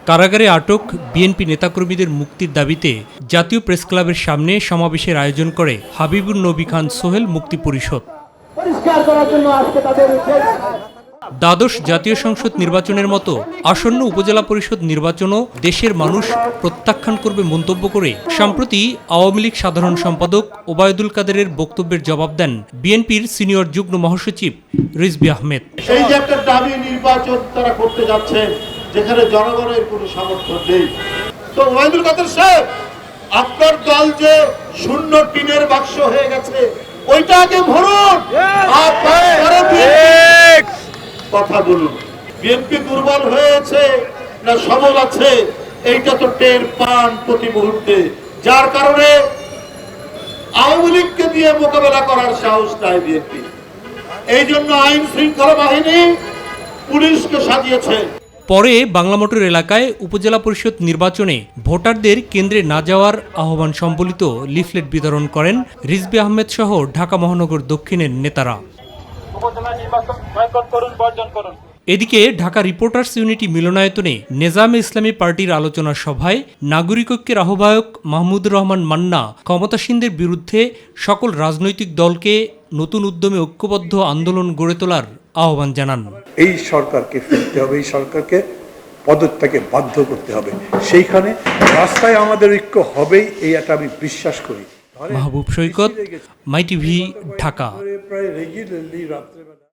কারাগারে আটক বিএনপি নেতাকর্মীদের মুক্তির দাবিতে জাতীয় প্রেস ক্লাবের সামনে সমাবেশের আয়োজন করে হাবিবুর নবী খান সোহেল মুক্তি পরিষদ। দ্বাদশ জাতীয় সংসদ নির্বাচনের মতো আসন্ন উপজেলা পরিষদ নির্বাচনও দেশের মানুষ প্রত্যাখ্যান করবে মন্তব্য করে সম্প্রতি আওয়ামী লীগ সাধারণ সম্পাদক ওবায়দুল কাদেরের বক্তব্যের জবাব দেন বিএনপির সিনিয়র যুগ্ম মহাসচিব রিজভী আহমেদ। এই যে একটা দামি নির্বাচন তারা করতে যাচ্ছেন যেখানে জনগণের কোনো সমর্থন নেই, তো ওবায়দুল কাদের সাহেব আপনার দল যে শূন্য টিনের বাক্স হয়ে গেছে ওইটা আগে ভরুন, কথা বলুন। বিএনপি দুর্বল হয়েছে না সবল আছে এইটা তো টের পান প্রতি মুহূর্তে, যার কারণে আওয়ামী লীগকে দিয়ে মোকাবেলা করার সাহস নাই বিএনপি। এই জন্য আইন শৃঙ্খলা বাহিনী পুলিশকে সাজিয়েছে। পরে বাংলা মোটর এলাকায় উপজেলা পরিষদ নির্বাচনে ভোটারদের কেন্দ্রে না যাওয়ার আহ্বান সম্বলিত লিফলেট বিতরণ করেন রিজভী আহমেদ সহ ঢাকা মহানগর দক্ষিণের নেতারা। এদিকে ঢাকা রিপোর্টার্স ইউনিটি মিলনায়তনে নেজামে ইসলামী পার্টির আলোচনা সভায় নাগরিক ঐক্যের আহ্বায়ক মাহমুদুর রহমান মান্না ক্ষমতাসীনদের বিরুদ্ধে সকল রাজনৈতিক দলকে নতুন উদ্যমে ঐক্যবদ্ধ আন্দোলন গড়ে তোলার আহ্বান জানান। এই সরকারকে ফেলতে হবে, এই সরকারকে পদত্যাগে বাধ্য করতে হবে, সেইখানে রাস্তায় আমাদের ঐক্য হবেই, এই একটা আমি বিশ্বাস করি। মাহবুব সৈকত, মাই টিভি, ঢাকা।